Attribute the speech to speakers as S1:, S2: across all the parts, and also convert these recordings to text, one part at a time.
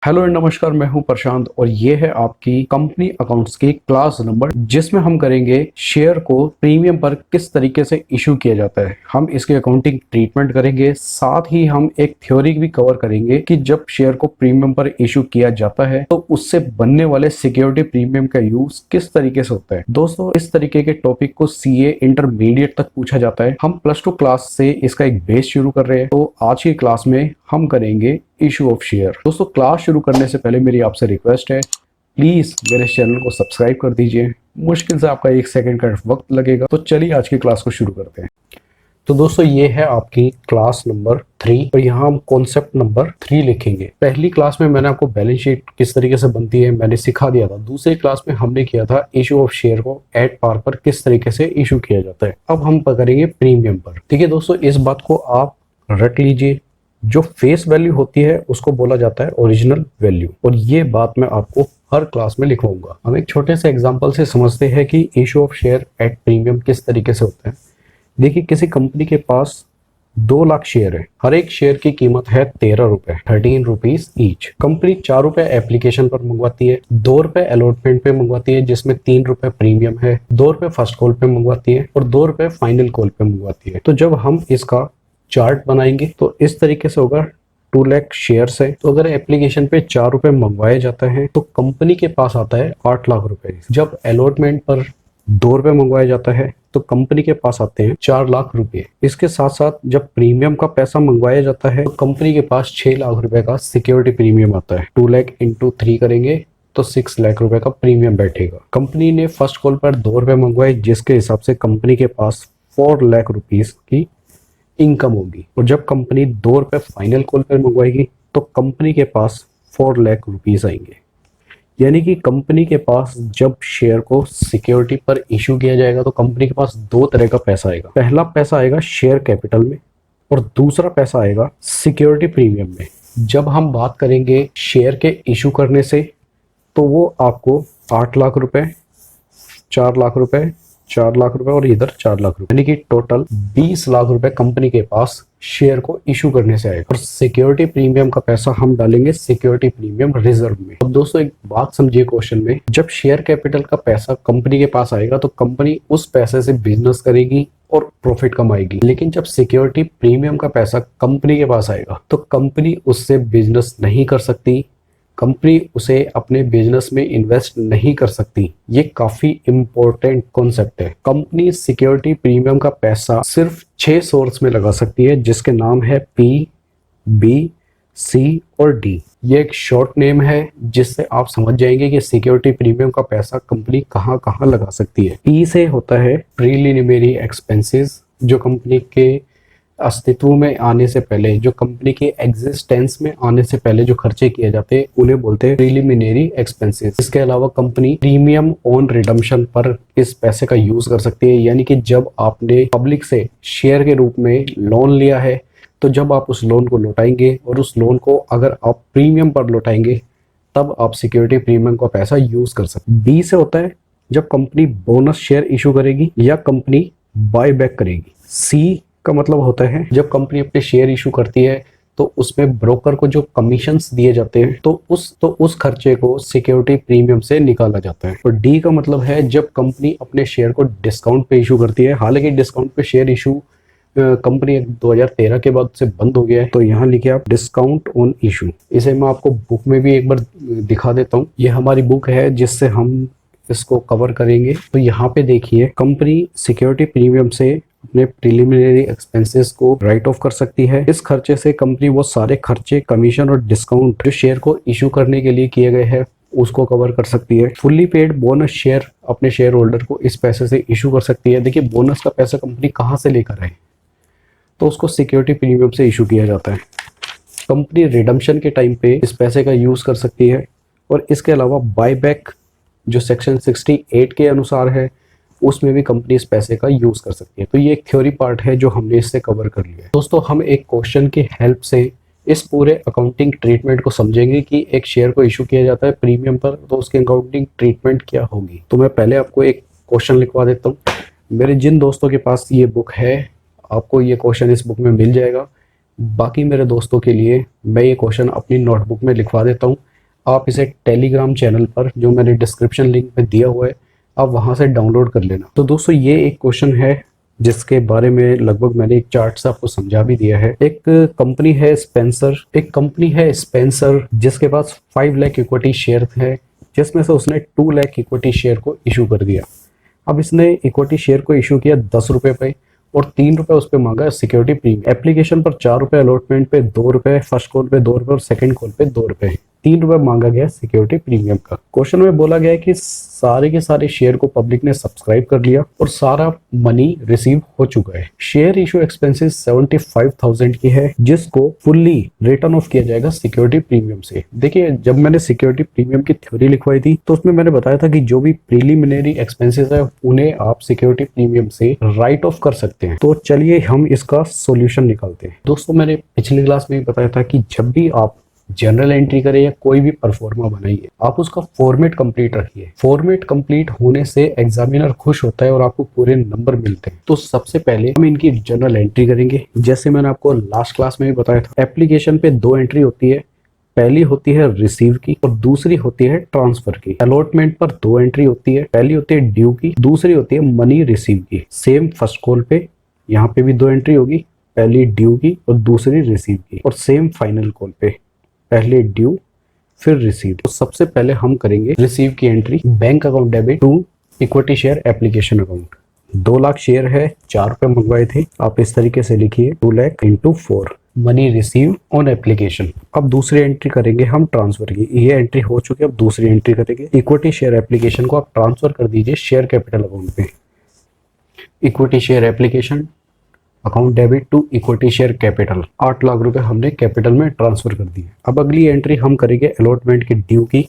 S1: Hello and नमस्कार, मैं हूं प्रशांत और ये है आपकी कंपनी अकाउंट्स की क्लास नंबर, जिसमें हम करेंगे शेयर को प्रीमियम पर किस तरीके से इशू किया जाता है। हम इसके अकाउंटिंग ट्रीटमेंट करेंगे, साथ ही हम एक थ्योरी भी कवर करेंगे कि जब शेयर को प्रीमियम पर इशू किया जाता है तो उससे बनने वाले सिक्योरिटी प्रीमियम का यूज किस तरीके से होता है। दोस्तों, इस तरीके के टॉपिक को सीए इंटरमीडिएट तक पूछा जाता है। हम +2 क्लास से इसका एक बेस शुरू कर रहे हैं, तो आज की क्लास में हम करेंगे इशू ऑफ शेयर। दोस्तों, क्लास शुरू करने से पहले मेरी आपसे रिक्वेस्ट है, प्लीज मेरे चैनल को सब्सक्राइब कर दीजिए। मुश्किल से आपका 1 सेकंड का वक्त लगेगा। तो चलिए आज की क्लास को शुरू करते हैं। तो दोस्तों, ये है आपकी क्लास नंबर 3 और यहाँ हम कॉन्सेप्ट नंबर 3 लिखेंगे। पहली क्लास में मैंने आपको बैलेंस शीट किस तरीके से बनती है मैंने सिखा दिया था। दूसरी क्लास में हमने किया था इशू ऑफ शेयर को एट पार पर किस तरीके से इशू किया जाता है। अब हम करेंगे प्रीमियम पर। ठीक है दोस्तों, इस बात को आप रट लीजिए। जो फेस वैल्यू होती है उसको बोला जाता है ओरिजिनल वैल्यू, और ये बात मैं आपको हर क्लास में लिखवाऊंगा। हम एक छोटे से एग्जांपल से समझते हैं कि issue of share at premium किस तरीके से होता है। देखिए, किसी कंपनी के पास 2 लाख शेयर है। हर एक शेयर की कीमत है 13 रुपए, 13 रुपीज ईच। कंपनी 4 रुपए एप्लीकेशन पर मंगवाती है, 2 रुपए अलॉटमेंट पे मंगवाती है जिसमें 3 रुपए प्रीमियम है, 2 रुपए फर्स्ट कॉल पे मंगवाती है और 2 रुपए फाइनल कॉल पे मंगवाती है। तो जब हम इसका चार्ट बनाएंगे तो इस तरीके से होगा। 2 लाख शेयर्स है, तो अगर एप्लीकेशन पे 4 रुपए मंगवाया जाता है तो कंपनी के पास आता है 8 लाख रुपए। जब अलॉटमेंट पर 2 रुपए मंगवाया जाता है तो कंपनी के पास आते हैं 4 लाख रुपए। इसके साथ साथ जब प्रीमियम का पैसा मंगवाया जाता है तो कंपनी के पास 6 लाख रुपए का सिक्योरिटी प्रीमियम आता है। 2 लाख इंटू 3 करेंगे तो 6 लाख रुपए का प्रीमियम बैठेगा। कंपनी ने फर्स्ट कॉल पर 2 रुपए मंगवाए, जिसके हिसाब से कंपनी के पास 4 लाख रुपीज की इनकम होगी। और जब कंपनी 2 रुपए फाइनल कॉल पर मंगवाएगी तो कंपनी के पास 4 लाख रुपीज आएंगे। यानी कि कंपनी के पास जब शेयर को सिक्योरिटी पर इशू किया जाएगा तो कंपनी के पास 2 तरह का पैसा आएगा। पहला पैसा आएगा शेयर कैपिटल में और दूसरा पैसा आएगा सिक्योरिटी प्रीमियम में। जब हम बात करेंगे शेयर के इशू करने से तो वो आपको 8 लाख रुपए, 4 लाख रुपए, 4 लाख रुपए और इधर 4 लाख रुपए, यानी कि टोटल 20 लाख रुपए कंपनी के पास शेयर को इशू करने से आएगा। और सिक्योरिटी प्रीमियम का पैसा हम डालेंगे सिक्योरिटी प्रीमियम रिजर्व में। अब दोस्तों, एक बात समझिए क्वेश्चन में, जब शेयर कैपिटल का पैसा कंपनी के पास आएगा तो कंपनी उस पैसे से बिजनेस करेगी और प्रॉफिट कमाएगी। लेकिन जब सिक्योरिटी प्रीमियम का पैसा कंपनी के पास आएगा तो कंपनी उससे बिजनेस नहीं कर सकती, कंपनी उसे अपने बिजनेस में इन्वेस्ट नहीं कर सकती। ये काफी इंपॉर्टेंट कॉन्सेप्ट है। कंपनी सिक्योरिटी प्रीमियम का पैसा सिर्फ 6 सोर्स में लगा सकती है, जिसके नाम है पी, बी, सी और डी। ये एक शॉर्ट नेम है जिससे आप समझ जाएंगे कि सिक्योरिटी प्रीमियम का पैसा कंपनी कहाँ कहाँ लगा सकती है। पी से होता है प्रीलिमिनरी एक्सपेंसेस, जो कंपनी के अस्तित्व में आने से पहले, जो कंपनी के एग्जिस्टेंस में आने से पहले जो खर्चे किए जाते हैं उन्हें बोलते हैं प्रीलिमिनरी एक्सपेंसेस। इसके अलावा कंपनी प्रीमियम ऑन रिडम्पशन पर इस पैसे का यूज कर सकती है। यानी कि जब आपने पब्लिक से शेयर के रूप में लोन लिया है तो जब आप उस लोन को लौटाएंगे और उस लोन को अगर आप प्रीमियम पर लौटाएंगे तब आप सिक्योरिटी प्रीमियम का पैसा यूज कर सकते हैं। बी से होता है जब कंपनी बोनस शेयर इशू करेगी या कंपनी बाय बैक करेगी। सी का मतलब होता है जब कंपनी अपने शेयर इशू करती है तो उसमें ब्रोकर को जो कमीशंस दिए जाते हैं तो उस खर्चे को सिक्योरिटी प्रीमियम से निकाला जाता है। और डी का मतलब है जब कंपनी अपने शेयर को डिस्काउंट पे इशू करती है। हालांकि डिस्काउंट पे शेयर इशू कंपनी 2013 के बाद से बंद हो गया है, तो यहाँ लिखे आप डिस्काउंट ऑन इशू। इसे मैं आपको बुक में भी एक बार दिखा देता हूँ। ये हमारी बुक है जिससे हम इसको कवर करेंगे। तो यहाँ पे देखिए, कंपनी सिक्योरिटी प्रीमियम से अपने प्रीलिमिनरी एक्सपेंसेस को राइट ऑफ कर सकती है। इस खर्चे से कंपनी वो सारे खर्चे, कमीशन और डिस्काउंट जो शेयर को इशू करने के लिए किए गए हैं उसको कवर कर सकती है। फुल्ली पेड बोनस शेयर अपने शेयर होल्डर को इस पैसे से इशू कर सकती है। देखिए, बोनस का पैसा कंपनी कहाँ से लेकर आए तो उसको सिक्योरिटी प्रीमियम से इशू किया जाता है। कंपनी रिडम्पशन के टाइम पे इस पैसे का यूज कर सकती है। और इसके अलावा बायबैक जो सेक्शन 68 के अनुसार है उसमें भी कंपनी इस पैसे का यूज कर सकती है। तो ये एक थ्योरी पार्ट है जो हमने इससे कवर कर लिया है। दोस्तों, हम एक क्वेश्चन की हेल्प से इस पूरे अकाउंटिंग ट्रीटमेंट को समझेंगे कि एक शेयर को इशू किया जाता है प्रीमियम पर तो उसकी अकाउंटिंग ट्रीटमेंट क्या होगी। तो मैं पहले आपको एक क्वेश्चन लिखवा देता हूँ। मेरे जिन दोस्तों के पास ये बुक है, आपको ये क्वेश्चन इस बुक में मिल जाएगा। बाकी मेरे दोस्तों के लिए मैं ये क्वेश्चन अपनी नोटबुक में लिखवा देता हूँ आप इसे टेलीग्राम चैनल पर, जो मैंने डिस्क्रिप्शन लिंक में दिया हुआ है, आप वहां से डाउनलोड कर लेना। तो दोस्तों ये एक क्वेश्चन है जिसके बारे में लगभग मैंने एक चार्ट से आपको समझा भी दिया है। एक कंपनी है स्पेंसर जिसके पास 5 लाख इक्विटी शेयर है, जिसमें से उसने 2 लाख इक्विटी शेयर को इशू कर दिया। अब इसने इक्विटी शेयर को इशू किया 10 रुपए पे और 3 रुपए उस पर मांगा सिक्योरिटी प्रीमियम। एप्लीकेशन पर 4 रुपए, अलॉटमेंट पे 2 रुपए, फर्स्ट कॉल पे 2 रुपए और सेकंड कॉल पे 2 रुपए, 3 रुपए मांगा गया सिक्योरिटी प्रीमियम का। क्वेश्चन में बोला गया है कि सारे के सारे शेयर को पब्लिक ने सब्सक्राइब कर लिया और सारा मनी रिसीव हो चुका है। शेयर इशू एक्सपेंसेस 75,000 की है, जिसको फुल्ली रिटर्न ऑफ किया जाएगा सिक्योरिटी प्रीमियम से। देखिए, जब मैंने सिक्योरिटी प्रीमियम की थ्योरी लिखवाई थी तो उसमें मैंने बताया था कि जो भी प्रीलिमिनरी एक्सपेंसेस है उन्हें आप सिक्योरिटी प्रीमियम से राइट ऑफ कर सकते हैं। तो चलिए हम इसका सोल्यूशन निकालते हैं। दोस्तों मैंने पिछली क्लास में बताया था कि जब भी आप जनरल एंट्री करें या कोई भी परफॉर्मा बनाइए, आप उसका फॉर्मेट कंप्लीट रखिए। फॉर्मेट कंप्लीट होने से एग्जामिनर खुश होता है और आपको पूरे नंबर मिलते हैं। तो सबसे पहले हम इनकी जनरल एंट्री करेंगे। जैसे मैंने आपको लास्ट क्लास में भी बताया था, एप्लीकेशन पे 2 एंट्री होती है। पहली होती है रिसीव की और दूसरी होती है ट्रांसफर की। अलॉटमेंट पर 2 एंट्री होती है। पहली होती है ड्यू की, दूसरी होती है मनी रिसीव की। सेम फर्स्ट कॉल पे यहाँ पे भी 2 एंट्री होगी, पहली ड्यू की और दूसरी रिसीव की। और सेम फाइनल कॉल पे पहले ड्यू फिर रिसीव। तो सबसे पहले हम करेंगे रिसीव की entry. Bank account debit to equity share application account. 2 lakh share है, 4 रुपए मंगवाए थे। आप इस तरीके से लिखिए 2 lakh into 4 money receive on application. अब दूसरी एंट्री करेंगे हम ट्रांसफर की। ये एंट्री हो चुकी है, अब दूसरी एंट्री करेंगे। इक्विटी शेयर एप्लीकेशन को आप ट्रांसफर कर दीजिए शेयर कैपिटल अकाउंट पे। Equity share application account debit to equity share capital. 8 lakh रुपए हमने कैपिटल में ट्रांसफर कर दिए। अब अगली एंट्री हम करेंगे अलॉटमेंट की ड्यू की।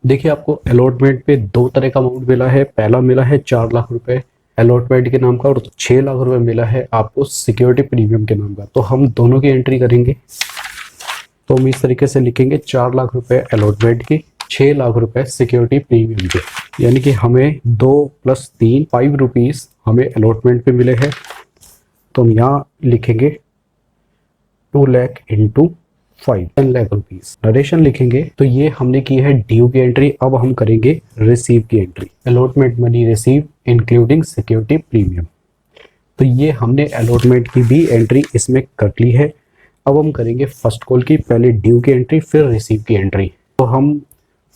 S1: देखिए, आपको अलॉटमेंट पे 2 तरह का अमाउंट मिला है। पहला मिला है 4 लाख रुपए अलॉटमेंट के नाम का और 6 लाख रुपए मिला है आपको सिक्योरिटी प्रीमियम के नाम का। तो हम दोनों की एंट्री करेंगे। तो हम इस तरीके से लिखेंगे 4 लाख रुपए अलॉटमेंट की, 6 लाख रुपए सिक्योरिटी प्रीमियम के। यानी कि हमें 2 + 3 5 रुपीज हमें अलॉटमेंट पे मिले हैं। तो हम यहाँ लिखेंगे 2 lakh into 5 10 lakh rupees. Narration लिखेंगे। तो ये हमने की है ड्यू की एंट्री। अब हम करेंगे रिसीव की entry. Allotment money receive including security premium. तो ये हमने अलॉटमेंट की भी एंट्री इसमें कर ली है। अब हम करेंगे फर्स्ट कॉल की, पहले ड्यू की एंट्री फिर रिसीव की एंट्री। तो हम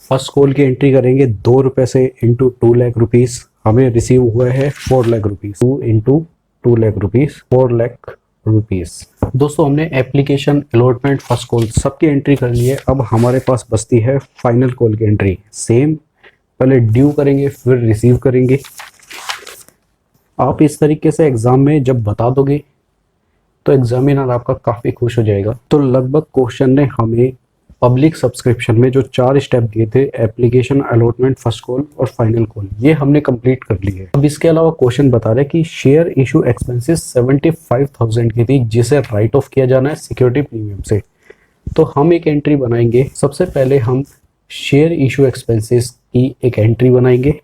S1: फर्स्ट कॉल की एंट्री करेंगे 2 रुपए से इंटू 2 लाख रुपीज। हमें रिसीव हुआ है 4 lakh rupees. 2 into 2 lakh rupees 4 lakh rupees. दोस्तों हमने एप्लीकेशन, अलॉटमेंट, फर्स्ट कॉल सबकी एंट्री कर ली है। अब हमारे पास बचती है फाइनल कॉल की एंट्री। सेम, पहले ड्यू करेंगे फिर रिसीव करेंगे। आप इस तरीके से एग्जाम में जब बता दोगे तो एग्जामिनर आपका काफी खुश हो जाएगा। तो लगभग क्वेश्चन ने हमें पब्लिक सब्सक्रिप्शन में जो 4 स्टेप दिए थे, एप्लीकेशन, अलॉटमेंट, फर्स्ट कॉल और फाइनल कॉल, ये हमने कंप्लीट कर ली है। अब इसके अलावा क्वेश्चन बता रहे कि शेयर इशू एक्सपेंसेस 75,000 की थी, जिसे राइट ऑफ किया जाना है सिक्योरिटी प्रीमियम से। तो हम एक एंट्री बनाएंगे। सबसे पहले हम शेयर इशू एक्सपेंसेस की एक एंट्री बनाएंगे।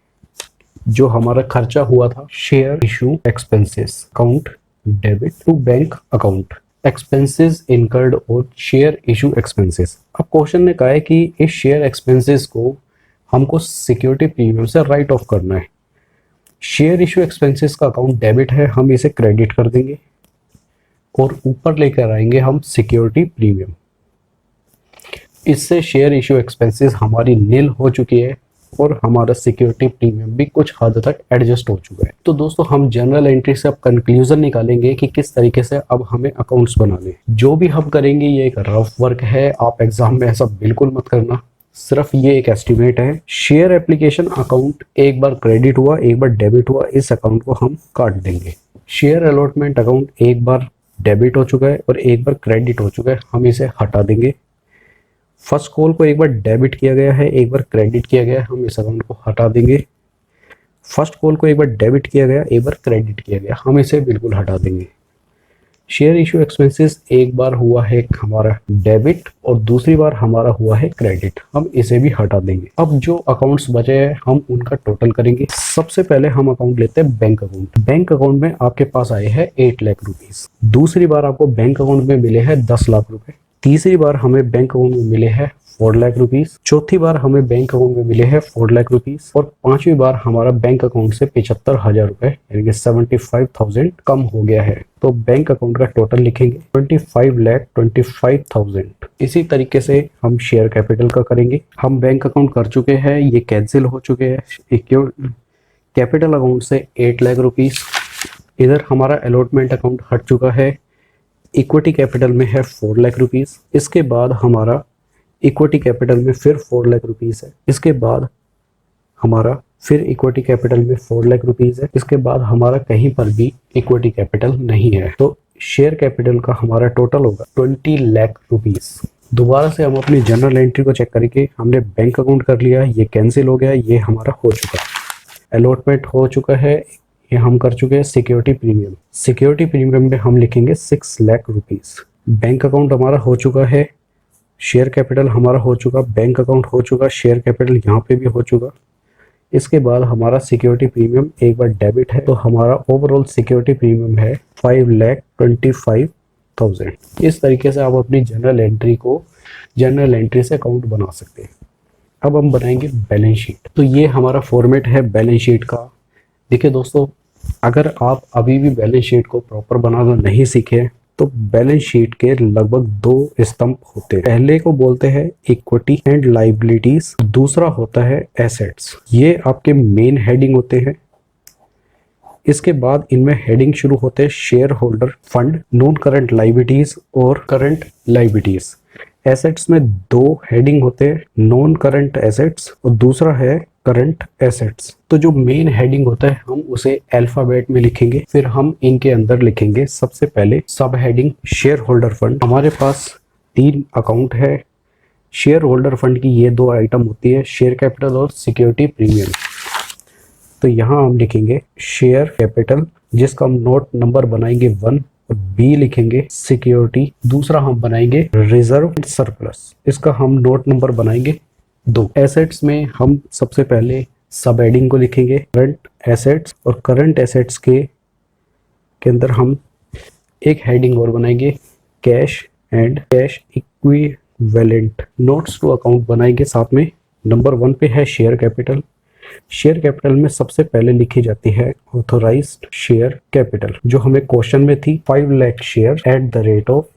S1: जो हमारा खर्चा हुआ था share issue expenses account debit to bank account expenses incurred और शेयर इशू एक्सपेंसेस। अब क्वेश्चन ने कहा है कि इस शेयर एक्सपेंसेस को हमको सिक्योरिटी प्रीमियम से राइट ऑफ करना है। शेयर इशू एक्सपेंसेस का अकाउंट डेबिट है, हम इसे क्रेडिट कर देंगे और ऊपर लेकर आएंगे हम सिक्योरिटी प्रीमियम। इससे शेयर इशू एक्सपेंसेस हमारी नील हो चुकी है और हमारा सिक्योरिटी प्रीमियम भी कुछ हद तक एडजस्ट हो चुका है। तो दोस्तों हम जनरल एंट्री से अब कंक्लूजन निकालेंगे कि किस तरीके से अब हमें अकाउंट्स बनाने। जो भी हम करेंगे ये एक रफ वर्क है, आप एग्जाम में ऐसा बिल्कुल मत करना, सिर्फ ये एक एस्टिमेट है। शेयर एप्लीकेशन अकाउंट एक बार क्रेडिट हुआ, एक बार डेबिट हुआ, इस अकाउंट को हम काट देंगे। शेयर अलॉटमेंट अकाउंट एक बार डेबिट हो चुका है और एक बार क्रेडिट हो चुका है, हम इसे हटा देंगे। फर्स्ट कॉल को एक बार डेबिट किया गया है, एक बार क्रेडिट किया गया है, हम इस अकाउंट को हटा देंगे। फर्स्ट कॉल को एक बार डेबिट किया गया, एक बार क्रेडिट किया गया, हम इसे बिल्कुल हटा देंगे। शेयर इशू एक्सपेंसेस एक बार हुआ है हमारा डेबिट और दूसरी बार हमारा हुआ है क्रेडिट, हम इसे भी हटा देंगे। अब जो अकाउंट्स बचे हैं हम उनका टोटल करेंगे। सबसे पहले हम अकाउंट लेते हैं बैंक अकाउंट। बैंक अकाउंट में आपके पास आए हैं 8 लाख रुपीज। दूसरी बार आपको बैंक अकाउंट में मिले हैं 10 लाख रुपए। तीसरी बार हमें बैंक अकाउंट में मिले हैं 4 लाख रुपीस। चौथी बार हमें बैंक अकाउंट में मिले हैं 4 लाख रुपीस और पांचवी बार हमारा बैंक अकाउंट से 75,000 रुपए यानी कि 75,000 कम हो गया है। तो बैंक अकाउंट का टोटल लिखेंगे 25,25,000। इसी तरीके से हम शेयर कैपिटल का करेंगे। हम बैंक अकाउंट कर चुके हैं, ये कैंसिल हो चुके हैं। कैपिटल अकाउंट से 8 लाख रुपीस। इधर हमारा अलॉटमेंट अकाउंट हट चुका है। इक्विटी कैपिटल में है 4 लाख रुपीस। इसके बाद हमारा इक्विटी कैपिटल में फिर 4 लाख रुपीस है। इसके बाद हमारा फिर इक्विटी कैपिटल में 4 लाख रुपीस है। इसके बाद हमारा कहीं पर भी इक्विटी कैपिटल नहीं है। तो शेयर कैपिटल का हमारा टोटल होगा 20 लाख रुपीस। दोबारा से हम अपनी जनरल एंट्री को चेक करेंगे। हमने बैंक अकाउंट कर लिया, ये कैंसिल हो गया, ये हमारा हो चुका है। अलॉटमेंट हो चुका है, ये हम कर चुके हैं। सिक्योरिटी प्रीमियम, सिक्योरिटी प्रीमियम में हम लिखेंगे 6 लाख रुपीस। बैंक अकाउंट हमारा हो चुका है, शेयर कैपिटल हमारा हो चुका, बैंक अकाउंट हो चुका, शेयर कैपिटल यहाँ पे भी हो चुका। इसके बाद हमारा सिक्योरिटी प्रीमियम एक बार डेबिट है, तो हमारा ओवरऑल सिक्योरिटी प्रीमियम है 5,25,000। इस तरीके से आप अपनी जनरल एंट्री को जनरल एंट्री से अकाउंट बना सकते हैं। अब हम बनाएंगे बैलेंस शीट। तो ये हमारा फॉर्मेट है बैलेंस शीट का। देखिए दोस्तों, अगर आप अभी भी बैलेंस शीट को प्रॉपर बनाना नहीं सीखे तो बैलेंस शीट के लगभग 2 स्तंभ होते हैं। पहले को बोलते हैं इक्विटी एंड लायबिलिटीज, दूसरा होता है एसेट्स। ये आपके मेन हेडिंग होते हैं। इसके बाद इनमें हेडिंग शुरू होते हैं share holder fund, non current liabilities और करंट लायबिलिटीज। एसेट्स में 2 हेडिंग होते हैं, नॉन करंट एसेट्स और दूसरा है करंट एसेट्स। तो जो मेन हेडिंग होता है हम उसे अल्फाबेट में लिखेंगे, फिर हम इनके अंदर लिखेंगे सबसे पहले सब हेडिंग शेयर होल्डर फंड। हमारे पास 3 अकाउंट है। शेयर होल्डर फंड की ये 2 आइटम होती है, शेयर कैपिटल और सिक्योरिटी प्रीमियम। तो यहाँ हम लिखेंगे शेयर कैपिटल, जिसका हम नोट नंबर बनाएंगे 1 और बी लिखेंगे सिक्योरिटी। दूसरा हम बनाएंगे रिजर्व सरप्लस, इसका हम नोट नंबर बनाएंगे 2। एसेट्स में हम सबसे पहले सब हेडिंग को लिखेंगे करंट एसेट्स और करंट एसेट्स के अंदर हम एक हेडिंग और बनाएंगे cash and cash equivalent. Notes to account बनाएंगे साथ में। नंबर 1 पे है शेयर कैपिटल। शेयर कैपिटल में सबसे पहले लिखी जाती है ऑथोराइज्ड शेयर कैपिटल, जो हमें क्वेश्चन में थी 5 lakh share at the rate of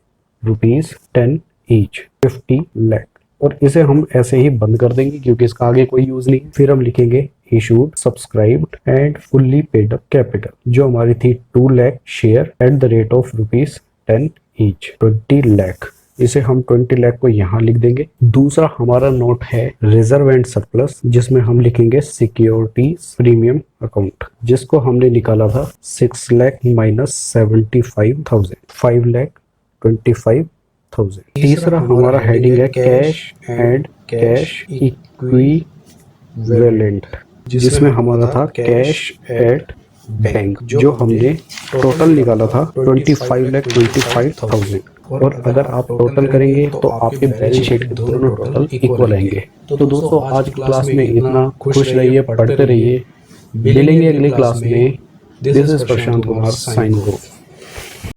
S1: ₹10 each, 50 lakh. और इसे हम ऐसे ही बंद कर देंगे क्योंकि इसका आगे कोई यूज नहीं। फिर हम लिखेंगे issued subscribed and fully paid up capital, जो हमारी थी 2 lakh share at the rate of ₹10 each, 20 lakh. इसे हम 20 लाख को यहाँ लिख देंगे। दूसरा हमारा नोट है रिजर्व एंड सरप्लस, जिसमें हम लिखेंगे सिक्योरिटी प्रीमियम अकाउंट, जिसको हमने निकाला था 6 लाख माइनस 75,000, 5,25,000। तीसरा हमारा हेडिंग है कैश एंड कैश इक्विवेलेंट, जिसमें हमारा था कैश एट बैंक, जो हमने टोटल निकाला था 25,25,000। और अगर आप टोटल करेंगे तो आपके बैलेंस शीट के दोनों टोटल इक्वल आएंगे। तो दोस्तों आज की क्लास में इतना। खुश रहिए, पढ़ते रहिए। मिलेंगे अगली क्लास में। This is Prashant Kumar sign of.